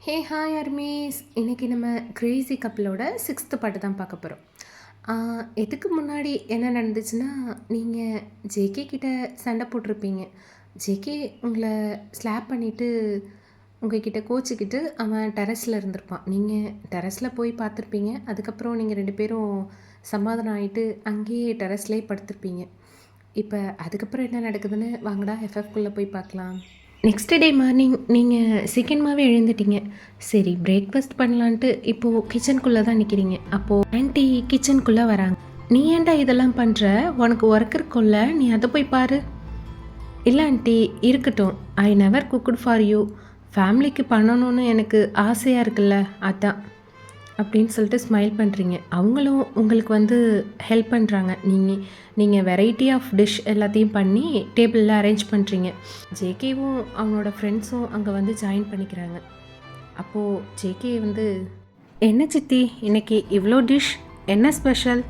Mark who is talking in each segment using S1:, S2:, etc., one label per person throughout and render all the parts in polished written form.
S1: Hey hi அர்மீஸ். இன்னைக்கு நம்ம Crazy கப்பலோட sixth பாட்டு தான் பார்க்க போகிறோம். இதுக்கு முன்னாடி என்ன நடந்துச்சுன்னா, நீங்கள் ஜேகே கிட்ட சண்டை போட்டிருப்பீங்க. ஜேகே உங்களை ஸ்லாப் பண்ணிவிட்டு உங்ககிட்ட கோச்சிக்கிட்டு அவன் டெரஸில் இருந்திருப்பான். நீங்கள் டெரஸில் போய் பார்த்துருப்பீங்க. அதுக்கப்புறம் நீங்கள் ரெண்டு பேரும் சமாதானம் ஆகிட்டு அங்கேயே டெரஸ்லேயே படுத்திருப்பீங்க. இப்போ அதுக்கப்புறம் என்ன நடக்குதுன்னு வாங்கடா எஃப்எஃப்குள்ளே போய் பார்க்கலாம். நெக்ஸ்ட் டே மார்னிங் நீங்கள் சீக்கிரமாகவே எழுந்துட்டீங்க. சரி பிரேக்ஃபாஸ்ட் பண்ணலான்ட்டு இப்போது கிச்சனுக்குள்ளே தான் நிற்கிறீங்க. அப்போது ஆன்ட்டி கிச்சனுக்குள்ளே வராங்க. நீ ஏன்டா இதெல்லாம் பண்ணுற? உனக்கு ஒர்க் இருக்கும்ல, நீ அதை போய் பாரு. இல்லை ஆன்ட்டி, இருக்கட்டும். I never cooked for you. ஃபேமிலிக்கு பண்ணணும்னு எனக்கு ஆசையாக இருக்குல்ல, அதான் அப்படின்னு சொல்லிட்டு ஸ்மைல் பண்ணுறீங்க. அவங்களும் உங்களுக்கு ஹெல்ப் பண்ணுறாங்க. நீங்கள் வெரைட்டி ஆஃப் டிஷ் எல்லாத்தையும் பண்ணி டேபிளில் அரேஞ்ச் பண்ணுறீங்க. ஜேகேவும் அவனோட ஃப்ரெண்ட்ஸும் அங்கே ஜாயின் பண்ணிக்கிறாங்க. அப்போது ஜேகே என்ன சித்தி இன்னைக்கு இவ்வளோ டிஷ், என்ன ஸ்பெஷல்?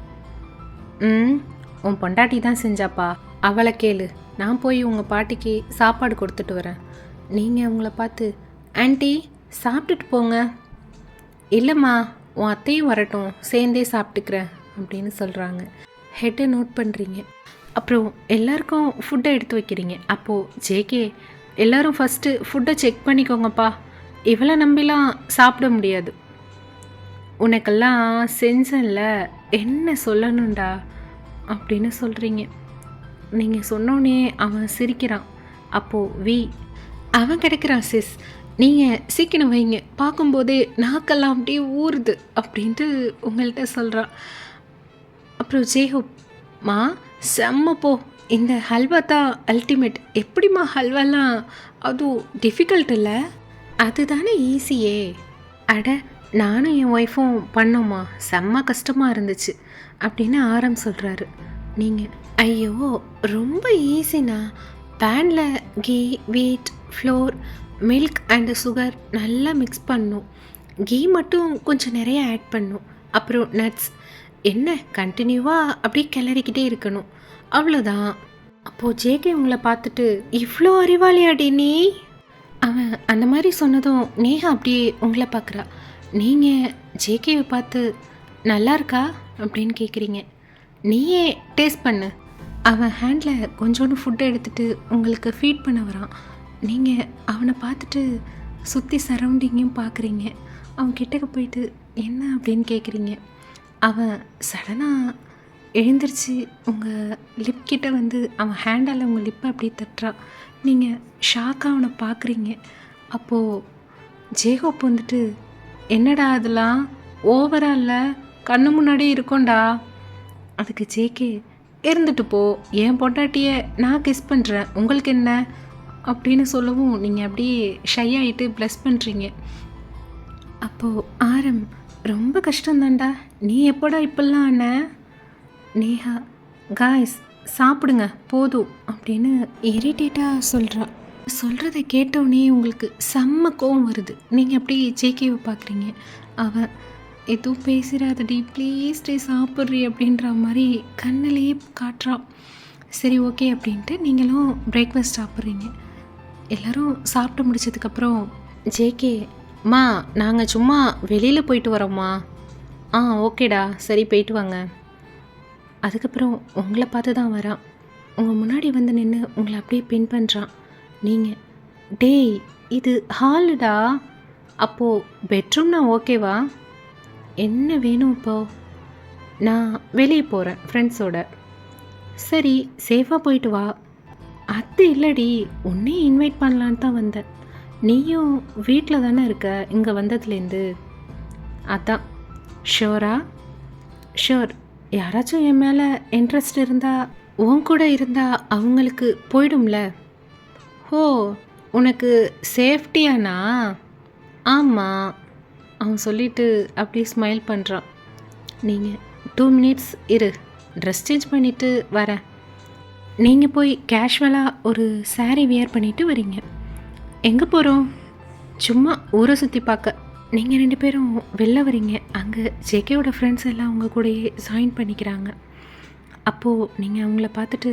S1: உன் பொண்டாட்டி தான் செஞ்சாப்பா, அவளை கேளு. நான் போய் உங்கள் பாட்டிக்கு சாப்பாடு கொடுத்துட்டு வரேன். நீங்கள் அவங்கள பார்த்து ஆன்ட்டி சாப்பிட்டுட்டு போங்க. இல்லைம்மா, உன் அத்தையும் வரட்டும், சேர்ந்தே சாப்பிட்டுக்கிறேன் அப்படின்னு சொல்கிறாங்க. ஹெட்டை நோட் பண்ணுறீங்க. அப்புறம் எல்லாருக்கும் ஃபுட்டை எடுத்து வைக்கிறீங்க. அப்போது ஜேகே, எல்லோரும் ஃபஸ்ட்டு ஃபுட்டை செக் பண்ணிக்கோங்கப்பா, இவளை நம்பிலாம் சாப்பிட முடியாது. உனக்கெல்லாம் செஞ்சல, என்ன சொல்லணும்டா அப்படின்னு சொல்கிறீங்க. நீங்கள் சொன்னோன்னே அவன் சிரிக்கிறான். அப்போது அவன் கிடைக்கிறான். சிஸ், நீங்கள் சீக்கிரம் வைங்க, பார்க்கும்போதே நாக்கெல்லாம் அப்படியே ஊறுது அப்படின்ட்டு உங்கள்கிட்ட சொல்கிறான். அப்புறம் ஜேஹோப்மா, செம்ம போ, இந்த ஹல்வா தான் அல்டிமேட். எப்படிம்மா ஹல்வாலாம் அதுவும் டிஃபிகல்ட் இல்லை, அதுதானே ஈஸியே. அட, நானும் என் ஒய்ஃபும் பண்ணோம்மா, செம்ம கஷ்டமாக இருந்துச்சு அப்படின்னு ஆரம் சொல்கிறாரு. நீங்கள் ஐயோ ரொம்ப ஈஸிண்ணா, பேனில் கீ, வீட், ஃப்ளோர், மில்க் அண்டு சுகர் நல்லா மிக்ஸ் பண்ணணும். கீ மட்டும் கொஞ்சம் நிறைய ஆட் பண்ணணும். அப்புறம் நட்ஸ், என்ன கண்டினியூவாக அப்படியே கிளறிக்கிட்டே இருக்கணும், அவ்வளோதான். அப்போது ஜேகே உங்களை பார்த்துட்டு, இவ்வளோ அறிவாளியாடி நீ? அவன் அந்த மாதிரி சொன்னதும் நேஹா அப்படியே உங்களை பார்க்குறா. நீங்கள் ஜேகேவை பார்த்து நல்லா இருக்கா அப்படின்னு கேட்குறீங்க. நீயே டேஸ்ட் பண்ணு. அவன் ஹேண்டில் கொஞ்சோண்டு ஃபுட்டை எடுத்துகிட்டு உங்களுக்கு ஃபீட் பண்ண வரான். நீங்கள் அவனை பார்த்துட்டு சுற்றி சரௌண்டிங்கையும் பார்க்குறீங்க. அவன் கிட்டக்க போயிட்டு என்ன அப்படின்னு கேட்குறீங்க. அவன் சடனாக எழுந்திரிச்சு உங்கள் லிப் கிட்ட அவன் ஹேண்டால் உங்கள் லிப்பை அப்படி தட்டுறான். நீங்கள் ஷாக்காக அவனை பார்க்குறீங்க. அப்போது ஜேஹோப் என்னடா அதெல்லாம் ஓவராக இல்லை, கண்ணு முன்னாடியே இருக்கோண்டா. அதுக்கு ஜேகே, இருந்துட்டு போ, என் பொண்டாட்டியை நான் கிஸ் பண்ணுறேன், உங்களுக்கு என்ன அப்படின்னு சொல்லவும் நீங்கள் அப்படியே ஷை ஆகிட்டு ப்ளஸ் பண்ணுறீங்க. அப்போது ஆரம், ரொம்ப கஷ்டம்தான்டா, நீ எப்போடா இப்பெல்லாம் அண்ண? நேஹா, காய்ஸ் சாப்பிடுங்க போதும் அப்படின்னு இரிட்டேட்டாக சொல்கிறா. சொல்கிறத கேட்டோடனே உங்களுக்கு செம்ம கோவம் வருது. நீங்கள் அப்படியே ஜேகேவை பார்க்குறீங்க. அவன் எதுவும் பேசிடாதடி ப்ளீஸ் டே சாப்பிட்றி அப்படின்ற மாதிரி கண்ணிலேயே காட்டுறான். சரி ஓகே அப்படின்ட்டு நீங்களும் பிரேக்ஃபாஸ்ட் சாப்பிட்றீங்க. எல்லோரும் சாப்பிட்டு முடிச்சதுக்கப்புறம் ஜேகே, மா நாங்கள் சும்மா வெளியில் போயிட்டு வரோம்மா. ஓகேடா, சரி போயிட்டு வாங்க. அதுக்கப்புறம் உங்களை பார்த்து தான் வரான். உங்கள் முன்னாடி நின்று உங்களை அப்படியே பின் பண்ணுறான். நீங்கள், டேய் இது ஹாலுடா, அப்போது பெட்ரூம்னா ஓகேவா? என்ன வேணும் இப்போது? நான் வெளியே போகிறேன் ஃப்ரெண்ட்ஸோட. சரி சேஃபாக போயிட்டு வா. அது இல்லடி, உன்னையும் இன்வைட் பண்ணலான்னு தான் வந்தேன். நீயும் வீட்டில் தானே இருக்க இங்கே வந்ததுலேருந்து, அதான். ஷோரா? ஷோர். யாராச்சும் என் மேலே இன்ட்ரெஸ்ட் இருந்தால் உன் கூட இருந்தால் அவங்களுக்கு போயிடும்ல. ஓ, உனக்கு சேஃப்டியானா? ஆமாம். அவன் சொல்லிவிட்டு அப்படியே ஸ்மைல் பண்ணுறான். நீங்கள் 2 மினிட்ஸ் இரு, ட்ரெஸ் சேஞ்ச் பண்ணிவிட்டு வரேன். நீங்கள் போய் கேஷுவலாக ஒரு சாரீ வியர் பண்ணிவிட்டு வரீங்க. எங்கே போகிறோம்? சும்மா ஊரை சுற்றி பார்க்க. நீங்கள் 2 பேரும் வெளில வரீங்க. அங்கே ஜேகேவோட ஃப்ரெண்ட்ஸ் எல்லாம் உங்கள் கூடயே ஜாயின் பண்ணிக்கிறாங்க. அப்போது நீங்கள் அவங்கள பார்த்துட்டு,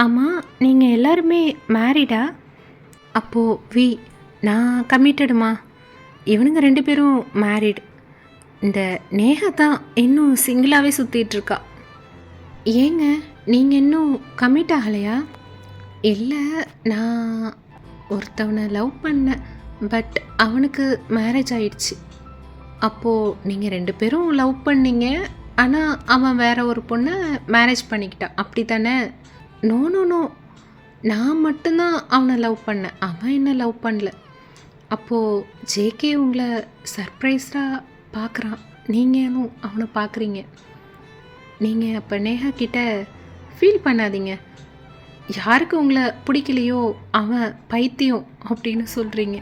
S1: ஆமாம் நீங்கள் எல்லாருமே மேரிடா? அப்போது நான் கமிட்டடுமா. இவனுங்க 2 பேரும் மேரிடு. இந்த நேஹா தான் இன்னும் சிங்கிளாகவே சுற்றிட்டு இருக்கா. ஏங்க நீங்கள் இன்னும் கமிட் ஆகலையா? இல்லை, நான் ஒருத்தவனை லவ் பண்ணேன். பட் அவனுக்கு மேரேஜ் ஆயிடுச்சு. அப்போது நீங்கள் 2 பேரும் லவ் பண்ணீங்க. ஆனால் அவன் வேற ஒரு பொண்ணை மேரேஜ் பண்ணிக்கிட்டான், அப்படி தானே? நோ நோ நோ, நான் மட்டும்தான் அவனை லவ் பண்ணேன், அவன் என்ன லவ் பண்ணல. அப்போது ஜேகே உங்களை சர்ப்ரைஸாக பார்க்குறான், நீங்களும் அவனை பார்க்குறீங்க. நீங்கள் அப்போ நேஹா கிட்ட ஃபீல் பண்ணாதீங்க. யாருக்கு உங்களை பிடிக்கலையோ அவன் பைத்தியம் அப்படின்னு சொல்கிறீங்க.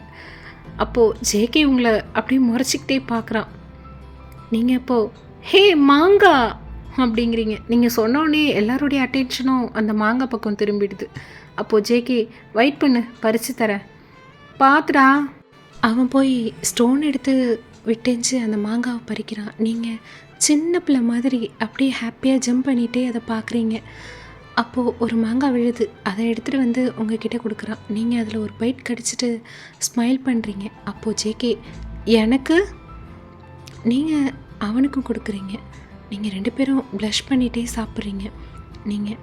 S1: அப்போது ஜேகே உங்களை அப்படியே முறைச்சிக்கிட்டே பார்க்குறான். நீங்கள் அப்போது ஹே மாங்கா அப்படிங்கிறீங்க. நீங்கள் சொன்னோடனே எல்லாருடைய அட்டென்ஷனும் அந்த மாங்காய் பக்கம் திரும்பிடுது. அப்போது ஜேகே வெயிட் பண்ணு, பறித்து தரேன், பார்த்துடா. அவன் போய் ஸ்டோன் எடுத்து விட்டெஞ்சு அந்த மாங்காவை பறிக்கிறான். நீங்கள் சின்ன பிள்ளை மாதிரி அப்படியே ஹாப்பியாக ஜம்ப் பண்ணிகிட்டே அதை பார்க்குறீங்க. அப்போது ஒரு மாங்காய் விழுது, அதை எடுத்துகிட்டு வந்து உங்ககிட்ட கொடுக்குறான். நீங்கள் அதில் ஒரு பைட் கடிச்சிட்டு ஸ்மைல் பண்ணுறீங்க. அப்போது ஜேகே எனக்கு, நீங்கள் அவனுக்கும் கொடுக்குறீங்க. நீங்கள் 2 பேரும் ப்ளஷ் பண்ணிகிட்டே சாப்பிட்றீங்க. நீங்கள்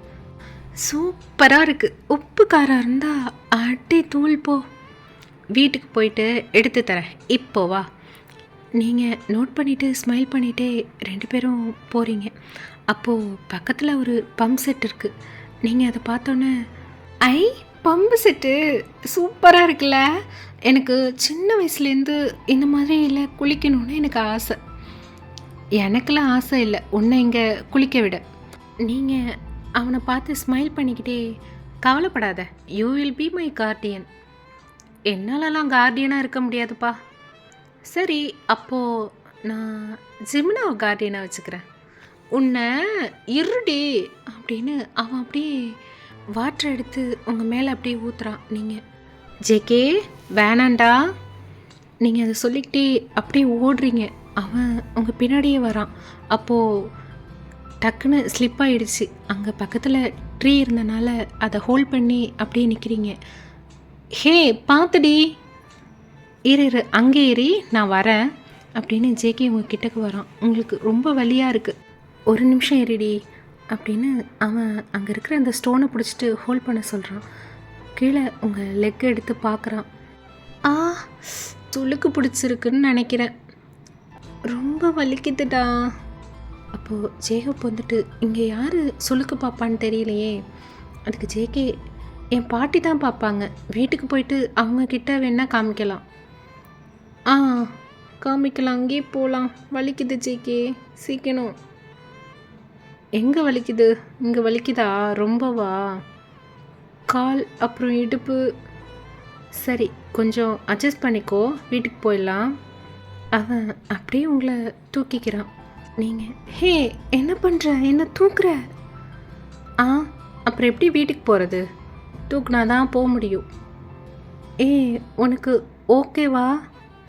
S1: சூப்பராக இருக்குது, உப்பு காரம் இருந்தால் அடி தூள் போ. வீட்டுக்கு போயிட்டு எடுத்து தரேன், இப்போ வா. நீங்கள் நோட் பண்ணிவிட்டு ஸ்மைல் பண்ணிகிட்டே 2 பேரும் போகிறீங்க. அப்போது பக்கத்தில் ஒரு பம்ப் செட் இருக்குது. நீங்கள் அதை பார்த்தோன்னே ஐ பம்பு செட்டு சூப்பராக இருக்குல்ல, எனக்கு சின்ன வயசுலேருந்து இந்த மாதிரி இல்லை குளிக்கணும்னு எனக்கு ஆசை. எனக்கெல்லாம் ஆசை இல்லை உன்னை இங்கே குளிக்க விட. நீங்கள் அவனை பார்த்து ஸ்மைல் பண்ணிக்கிட்டே கவலைப்படாத, you will be my guardian. என்னாலலாம் கார்டியனாக இருக்க முடியாதுப்பா. சரி, அப்போது நான் ஜிம்னாவை கார்டியனாக வச்சுக்கிறேன். உன்னை இருடி அப்படின்னு அவன் அப்படியே வாட்டர் எடுத்து உங்கள் மேலே அப்படியே ஊற்றுறான். நீங்கள் ஜேகே வேணாண்டா, நீங்கள் அதை சொல்லிக்கிட்டே அப்படியே ஓடுறீங்க. அவன் உங்கள் பின்னாடியே வரான். அப்போது டக்குன்னு ஸ்லிப் ஆகிடுச்சு. அங்கே பக்கத்தில் ட்ரீ இருந்தனால அதை ஹோல்ட் பண்ணி அப்படியே நிற்கிறீங்க. ஹே பார்த்துடி, இரு அங்கே ஏறி நான் வரேன் அப்படின்னு ஜேகே உங்கள் கிட்டக்கு வரான். உங்களுக்கு ரொம்ப வலியாக இருக்குது, ஒரு நிமிஷம் ஏறிடி அப்படின்னு அவன் அங்கே இருக்கிற அந்த ஸ்டோனை பிடிச்சிட்டு ஹோல்ட் பண்ண சொல்கிறான். கீழே உங்கள் லெக் எடுத்து பார்க்குறான். துளுக்கு பிடிச்சிருக்குன்னு நினைக்கிறேன், ரொம்ப வலிக்குதுடா. அப்போது ஜேகப் வந்துட்டு இங்கே யார் சுளுக்கு பார்ப்பான்னு தெரியலையே. அதுக்கு ஜேகே என் பாட்டி தான் பார்ப்பாங்க, வீட்டுக்கு போயிட்டு அவங்கக்கிட்ட வேணால் காமிக்கலாம். காமிக்கலாம், அங்கேயே போகலாம். வலிக்குது ஜேகே, சீக்கிரம். எங்கே வலிக்குது? இங்கே வலிக்குதா? ரொம்பவா? கால் அப்புறம் இடுப்பு. சரி, கொஞ்சம் அட்ஜஸ்ட் பண்ணிக்கோ, வீட்டுக்கு போயிடலாம். அவன் அப்படியே உங்களை தூக்கிக்கிறான். நீங்கள் ஹே என்ன பண்ணுற, என்ன தூக்குற? அப்புறம் எப்படி வீட்டுக்கு போகிறது? தூக்குனா தான் போக முடியும். உனக்கு ஓகேவா?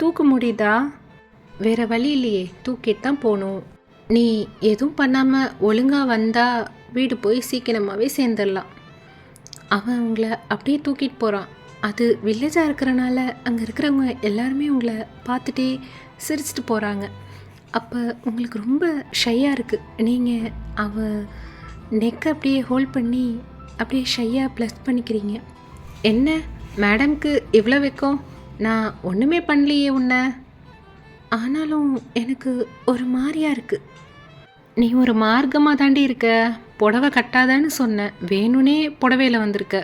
S1: தூக்க முடியுதா? வேறு வழி இல்லையே, தூக்கிட்டு தான் போகணும். நீ எதுவும் பண்ணாமல் ஒழுங்காக வந்தால் வீடு போய் சீக்கிரமாகவே சேர்ந்துடலாம். அவன் உங்களை அப்படியே தூக்கிட்டு போகிறான். அது வில்லேஜாக இருக்கிறனால அங்கே இருக்கிறவங்க எல்லாருமே உங்களை பார்த்துட்டே சிரிச்சிட்டு போகிறாங்க. அப்போ உங்களுக்கு ரொம்ப ஷையாக இருக்குது. நீங்கள் அவள் நெக்கை அப்படியே ஹோல்ட் பண்ணி அப்படியே ஷையாக ப்ளஸ் பண்ணிக்கிறீங்க. என்ன மேடம்க்கு இவ்வளோ வைக்கும்? நான் ஒன்றுமே பண்ணலையே உன்னை. ஆனாலும் எனக்கு ஒரு மாதிரியாக இருக்குது. நீ ஒரு மார்க்கமாக தாண்டி இருக்க, புடவை கட்டாதான்னு சொன்னேன், வேணும்னே புடவையில் வந்திருக்க.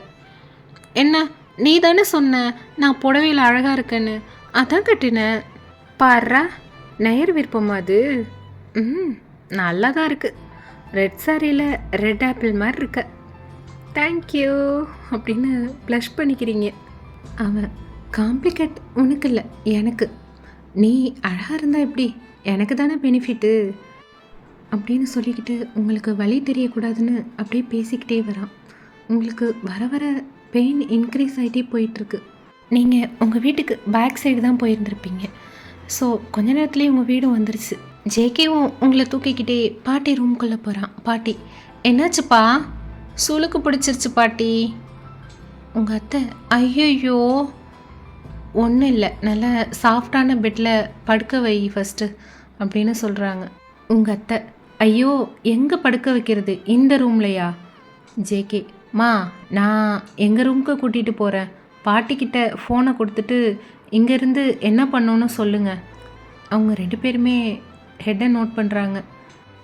S1: என்ன நீ தானே சொன்ன நான் புடவையில் அழகாக இருக்கேன்னு, அதான் கட்டினேன். பாடுறா, நேர் விருப்பமா அது? நல்லா தான் இருக்குது. ரெட் சாரியில் ரெட் ஆப்பிள் மாதிரி இருக்க. தேங்க்யூ அப்படின்னு ப்ளஷ் பண்ணிக்கிறீங்க. அவன் காம்ப்ளிகேட் உனக்கு இல்லை, எனக்கு. நீ அழகாக இருந்தால் எப்படி, எனக்கு தானே பெனிஃபிட்டு அப்படின்னு சொல்லிக்கிட்டு உங்களுக்கு வலி தெரியக்கூடாதுன்னு அப்படியே பேசிக்கிட்டே வரான். உங்களுக்கு வர வர பெயின் இன்க்ரீஸ் ஆகிட்டே போயிட்டுருக்கு. நீங்கள் உங்கள் வீட்டுக்கு பேக் சைடு தான் போயிருந்துருப்பீங்க. ஸோ கொஞ்ச நேரத்துலேயே உங்கள் வீடும் வந்துருச்சு. ஜேகேவும் உங்களை தூக்கிக்கிட்டே பாட்டி ரூம்குள்ளே போகிறான். பாட்டி என்னாச்சுப்பா? சுளுக்கு பிடிச்சிருச்சு பாட்டி. உங்கள் அத்தை ஐயோ ஒன்றும் இல்லை, நல்ல சாஃப்டான பெட்டில் படுக்க வை ஃபஸ்ட்டு அப்படின்னு சொல்கிறாங்க. உங்கள் அத்தை, ஐயோ எங்கே படுக்க வைக்கிறது, இந்த ரூம்லையா? ஜேகே, மா நான் எங்கள் ரூமுக்கு கூட்டிகிட்டு போகிறேன், பாட்டிக்கிட்ட ஃபோனை கொடுத்துட்டு இங்கேருந்து என்ன பண்ணணும்னு சொல்லுங்கள். அவங்க 2 பேருமே ஹெட்டை நோட் பண்ணுறாங்க.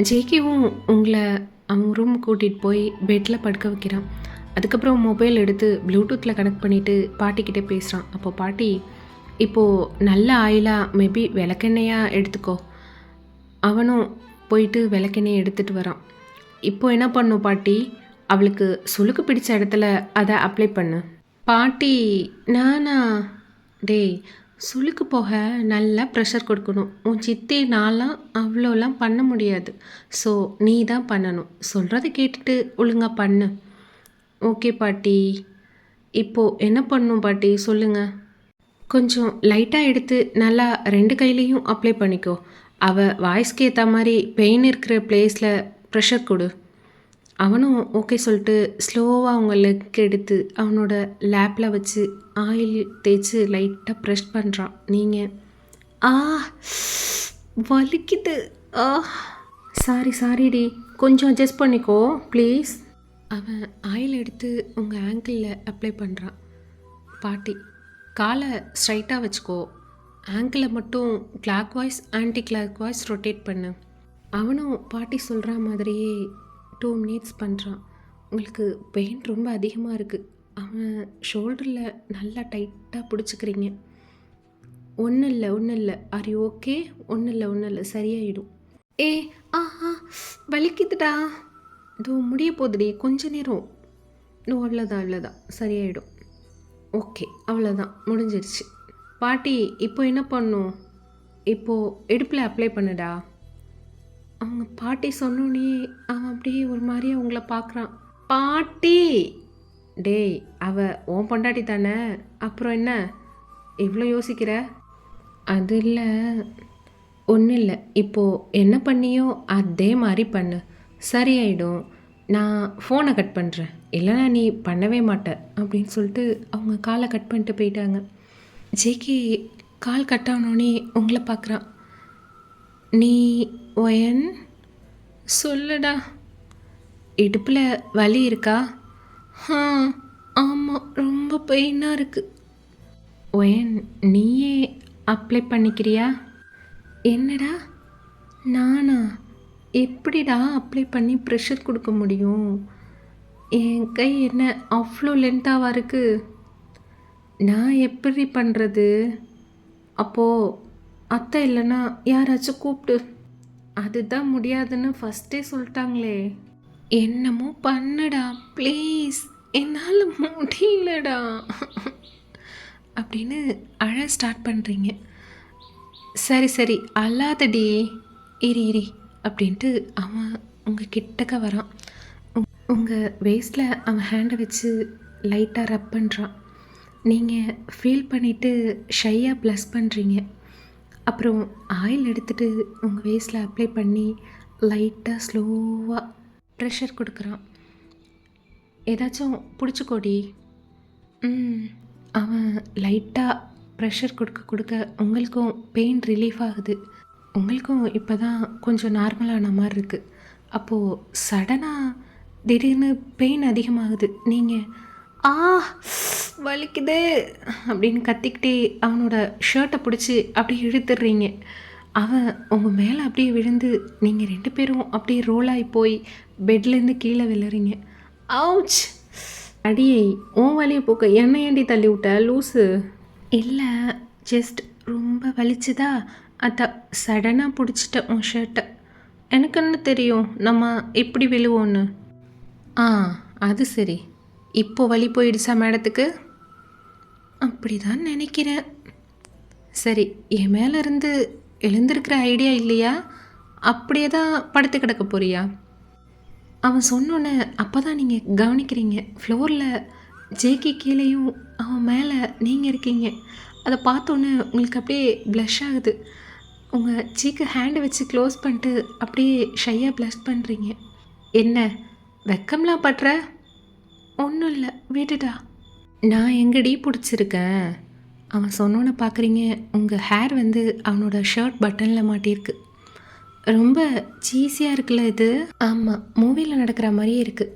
S1: ஜேகேவும் உங்களை அவங்க ரூமுக்கு கூட்டிகிட்டு போய் பெட்டில் படுக்க வைக்கிறான். அதுக்கப்புறம் மொபைல் எடுத்து ப்ளூடூத்தில் கனெக்ட் பண்ணிவிட்டு பாட்டிக்கிட்டே பேசுகிறான். அப்போ பாட்டி, இப்போது நல்ல ஆயிலாக மேபி விளக்கெண்ணெயாக எடுத்துக்கோ. அவனும் போயிட்டு விளக்கெண்ணெய் எடுத்துகிட்டு வரான். இப்போது என்ன பண்ணும் பாட்டி, அவளுக்கு சுளுக்கு பிடிச்ச இடத்துல அதை அப்ளை பண்ணு. பாட்டி, நானா? டேய், சுளுக்கு போக நல்லா ப்ரெஷர் கொடுக்கணும். உன் சித்தி நான்லாம் அவ்வளோலாம் பண்ண முடியாது. ஸோ நீ தான் பண்ணணும். சொல்கிறத கேட்டுட்டு ஒழுங்காக பண்ணு. ஓகே பாட்டி. இப்போது என்ன பண்ணணும் பாட்டி சொல்லுங்கள். கொஞ்சம் லைட்டாக எடுத்து நல்லா 2 கையிலையும் அப்ளை பண்ணிக்கோ. அவள் வாய்ஸ்க்கு ஏற்ற மாதிரி பெயின் இருக்கிற பிளேஸில் ப்ரெஷர் கொடு. அவனும் ஓகே சொல்லிட்டு ஸ்லோவாக அவங்க லெக் எடுத்து அவனோட லேப்பில் வச்சு ஆயில் தேய்ச்சி லைட்டாக ப்ரெஷ் பண்ணுறான். நீங்கள் வலிக்குது. சாரிடி, கொஞ்சம் அட்ஜஸ்ட் பண்ணிக்கோ ப்ளீஸ். அவன் ஆயில் எடுத்து உங்கள் ஆங்கிளில் அப்ளை பண்ணுறான். பாட்டி, காலை ஸ்ட்ரைட்டாக வச்சுக்கோ, ஆங்கிளில் மட்டும் clock voice anti clock voice rotate பண்ணு. அவனும் பாட்டி சொல்கிற மாதிரியே 2 மினிட்ஸ் பண்ணுறான். உங்களுக்கு பெயின் ரொம்ப அதிகமாக இருக்குது. அவன் ஷோல்டரில் நல்லா டைட்டாக பிடிச்சிக்கிறீங்க. ஒன்றும் இல்லை, ஆர் யூ ஓகே? ஒன்றும் இல்லை, சரியாயிடும். வலிக்குதுடா. இதோ முடிய போகுதுடி, கொஞ்ச நேரம். அவ்வளோதான், சரியாயிடும். ஓகே, அவ்வளோதான், முடிஞ்சிருச்சு. பாட்டி, இப்போ என்ன பண்ணும்? இப்போது இடுப்பில் அப்ளை பண்ணுடா. அவங்க பாட்டி சொன்னோன்னே அவன் அப்படியே ஒரு மாதிரி அவங்கள பார்க்குறான். பாட்டி, டேய் உன் பொண்டாட்டி தானே, அப்புறம் என்ன இவ்வளோ யோசிக்கிற? அது இல்லை, ஒன்றும் இல்லை. இப்போது என்ன பண்ணியோ அதே மாதிரி பண்ணு, சரியாயிடும். நான் ஃபோனை கட் பண்ணுறேன், இல்லைனா நீ பண்ணவே மாட்ட அப்படின்னு சொல்லிட்டு அவங்க காலை கட் பண்ணிட்டு போயிட்டாங்க. ஜேகே கால் கட் ஆனோடனே உங்களை பார்க்குறான். நீ ஒயன் சொல்லுடா. இடுப்பில் வலி இருக்கா? ஆமாம், ரொம்ப பெயினாக இருக்குது. ஒயன், நீயே அப்ளை பண்ணிக்கிறியா? என்னடா நானா? எப்படிடா அப்ளை பண்ணி ப்ரெஷர் கொடுக்க முடியும்? என் கை என்ன அவ்வளோ லென்த்தாவாக இருக்குது? நான் எப்படி பண்ணுறது? அப்போது அத்தை இல்லைன்னா யாராச்சும் கூப்பிட்டு. அதுதான் முடியாதுன்னு ஃபஸ்ட்டே சொல்லிட்டாங்களே. என்னமோ பண்ணுடா ப்ளீஸ், என்னால் முடியலடா அப்படின்னு அழ ஸ்டார்ட் பண்ணுறீங்க. சரி அல்லாதடி, இரி அப்படின்ட்டு அவன் உங்கள் கிட்டக்க வரான். உங்கள் வேஸ்டில் அவன் ஹேண்டை வச்சு லைட்டாக ரப் பண்ணுறான். நீங்கள் ஃபீல் பண்ணிவிட்டு ஷையாக ப்ளஸ் பண்ணுறீங்க. அப்புறம் ஆயில் எடுத்துகிட்டு உங்கள் வேஸ்டில் அப்ளை பண்ணி லைட்டாக ஸ்லோவாக ப்ரெஷர் கொடுக்குறான். ஏதாச்சும் பிடிச்சிக்கோடி. அவன் லைட்டாக ப்ரெஷர் கொடுக்க உங்களுக்கும் பெயின் ரிலீஃப் ஆகுது. உங்களுக்கும் இப்போ தான் கொஞ்சம் நார்மலான மாதிரி இருக்குது. அப்போது சடனாக திடீர்னு பெயின் அதிகமாகுது. நீங்கள் வலிக்குது அப்படின்னு கத்திக்கிட்டே அவனோட ஷர்ட்டை பிடிச்சி அப்படியே இழுத்துடுறீங்க. அவன் உங்கள் மேலே அப்படியே விழுந்து நீங்கள் 2 பேரும் அப்படியே ரோலாகி போய் பெட்லேருந்து கீழே விழுறீங்க. அவுச்! அடியை, உன் வலியை போக்க என்ன ஏண்டி தள்ளி விட்ட லூஸு? இல்லை, ஜஸ்ட் ரொம்ப வலிச்சுதா, அதை சடனாக பிடிச்சிட்டேன் உன் ஷர்ட்டை. எனக்கு என்ன தெரியும் நம்ம இப்படி விழுவோன்னு. அது சரி, இப்போ வலி போயிடுச்சா மேடத்துக்கு? அப்படி தான் நினைக்கிறேன். சரி, என் மேலே இருந்து எழுந்திருக்கிற ஐடியா இல்லையா? அப்படியே தான் படுத்து கிடக்க போறியா? அவன் சொன்னோன்னே அப்போ தான் நீங்கள் கவனிக்கிறீங்க, ஃப்ளோரில் ஜேகே கீழேயும் அவன் மேலே நீங்கள் இருக்கீங்க. அதை பார்த்தோன்னே உங்களுக்கு அப்படியே ப்ளஷ் ஆகுது. உங்கள் சீக்கை ஹேண்டை வச்சு க்ளோஸ் பண்ணிட்டு அப்படியே ஷையாக ப்ளஷ் பண்ணுறீங்க. என்ன வெக்கம்லாம் பட்டுற? ஒன்றும் இல்லை, விடுடா. நான் எங்கடி பிடிச்சிருக்கேன்? அவன் சொன்னோன்னு பார்க்குறீங்க, உங்கள் ஹேர் வந்து அவனோட ஷர்ட் பட்டனில் மாட்டியிருக்கு. ரொம்ப சீஸியாக இருக்குல்ல இது? ஆமாம், மூவியில் நடக்கிற மாதிரியே இருக்குது.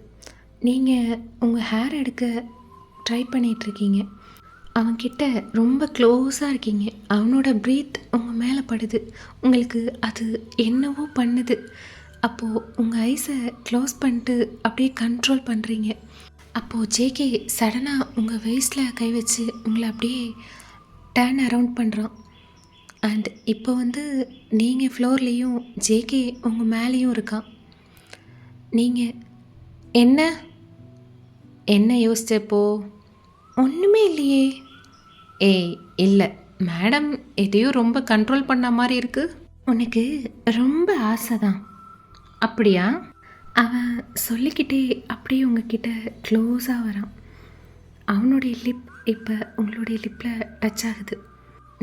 S1: நீங்கள் உங்கள் ஹேர் எடுக்க ட்ரை பண்ணிகிட்ருக்கீங்க. அவன்கிட்ட ரொம்ப க்ளோஸாக இருக்கீங்க. அவனோட ப்ரீத் உங்கள் மேலே படுது. உங்களுக்கு அது என்னவோ பண்ணுது. அப்போது உங்கள் ஐஸை க்ளோஸ் பண்ணிட்டு அப்படியே கண்ட்ரோல் பண்ணுறீங்க. அப்போது ஜேகே சடனாக உங்கள் வெயிஸ்டில் கை வச்சு உங்களை அப்படியே டேர்ன் அரவுண்ட் பண்ணுறான். அண்ட் இப்போ வந்து நீங்கள் ஃப்ளோர்லேயும் ஜேகே உங்கள் மேலேயும் இருக்கான். நீங்கள் என்ன என்ன யோசிச்சப்போ? ஒன்றுமே இல்லையே. ஏய் இல்லை, மேடம் எதையோ ரொம்ப கண்ட்ரோல் பண்ண மாதிரி இருக்குது. உனக்கு ரொம்ப ஆசை தான் அப்படியா? அவன் சொல்லிக்கிட்டே அப்படியே உங்ககிட்ட க்ளோஸாக வரான். அவனுடைய லிப் இப்போ உங்களுடைய லிப்பில் டச் ஆகுது.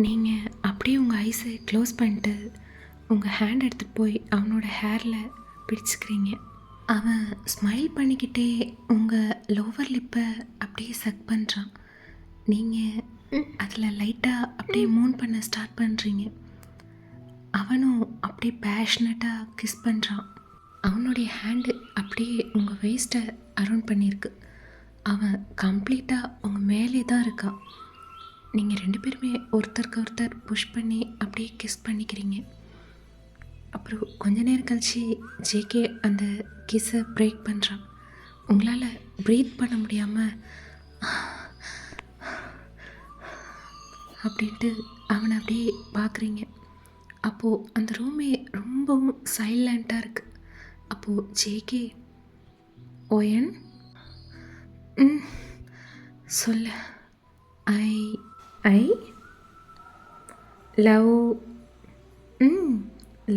S1: நீங்கள் அப்படியே உங்கள் ஐஸை க்ளோஸ் பண்ணிட்டு உங்கள் ஹேண்ட் எடுத்துகிட்டு போய் அவனோட ஹேரில் பிடிச்சிக்கிறீங்க. அவன் ஸ்மைல் பண்ணிக்கிட்டே உங்கள் லோவர் லிப்பை அப்படியே சக் பண்ணுறான். நீங்கள் அதில் லைட்டாக அப்படியே மூன் பண்ண ஸ்டார்ட் பண்ணுறீங்க. அவனும் அப்படியே பேஷனட்டாக கிஸ் பண்ணுறான். அவனுடைய ஹேண்டு அப்படியே உங்கள் வேஸ்ட்டை அரவுண்ட் பண்ணியிருக்கு. அவன் கம்ப்ளீட்டாக உங்கள் மேலே தான் இருக்கான். நீங்கள் 2 பேருமே ஒருத்தருக்கு ஒருத்தர் புஷ் பண்ணி அப்படியே கிஸ் பண்ணிக்கிறீங்க. அப்புறம் கொஞ்ச நேரம் கழிச்சு ஜேகே அந்த கிஸ்ஸை பிரேக் பண்ணுறான். உங்களால் ப்ரீத் பண்ண முடியாமல் அப்படின்ட்டு அவனை அப்படியே பார்க்குறீங்க. அப்போது அந்த ரூமே ரொம்பவும் சைலண்ட்டாக இருக்குது. அப்போது ஜேகே, ஓயன் சொல்ல, ஐ ஐ லவ்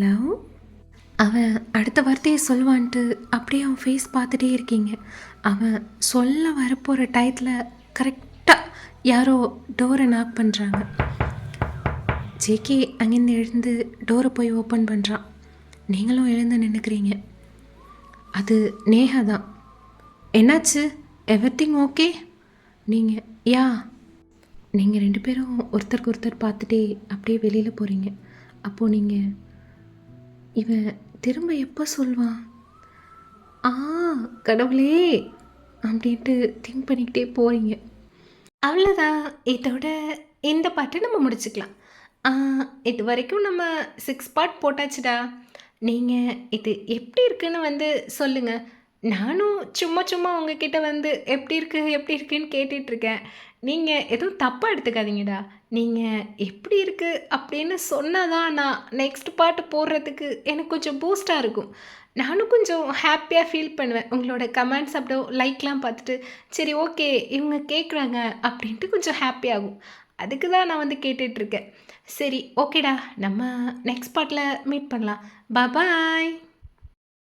S1: லவ். அவன் அடுத்த வார்த்தையை சொல்லுவான்ட்டு அப்படியே அவன் ஃபேஸ் பார்த்துட்டே இருக்கீங்க. அவன் சொல்ல வரப்போகிற டயத்தில் கரெக்டாக யாரோ டோரை நாக் பண்ணுறாங்க. ஜேகே அங்கேருந்து எழுந்து டோரை போய் ஓப்பன் பண்ணுறான். நீங்களும் எழுந்து நின்றுக்கிறீங்க. அது நேஹா தான். என்னாச்சு? Everything okay? நீங்கள் நீங்கள் 2 பேரும் ஒருத்தருக்கு ஒருத்தர் பார்த்துட்டே அப்படியே வெளியில் போகிறீங்க. அப்போது நீங்கள், இவன் திரும்ப எப்போ சொல்வான்? கடவுளே அப்படின்ட்டு திங்க் பண்ணிக்கிட்டே போகிறீங்க. அவ்வளோதான், இதோட இந்த பாட்டை நம்ம முடிச்சுக்கலாம். இது வரைக்கும் நம்ம 6 பார்ட் போட்டாச்சுடா. நீங்கள் இது எப்படி இருக்குன்னு வந்து சொல்லுங்கள். நானும் சும்மா சும்மா உங்ககிட்ட வந்து எப்படி இருக்குன்னு கேட்டுட்ருக்கேன். நீங்கள் எதுவும் தப்பாக எடுத்துக்காதீங்கடா. நீங்கள் எப்படி இருக்குது அப்படின்னு சொன்னால் தான் நான் நெக்ஸ்ட் பார்ட் போடுறதுக்கு எனக்கு கொஞ்சம் பூஸ்ட்டாக இருக்கும். நானும் கொஞ்சம் ஹாப்பியாக ஃபீல் பண்ணுவேன். உங்களோட கமெண்ட்ஸ் அப்படியே லைக்லாம் பார்த்துட்டு சரி ஓகே இவங்க கேட்குறாங்க அப்படின்ட்டு கொஞ்சம் ஹாப்பியாகும். அதுக்கு தான் நான் வந்து கேட்டுட்ருக்கேன். சரி ஓகேடா, நம்ம நெக்ஸ்ட் பார்ட்டில் மீட் பண்ணலாம். பாய்.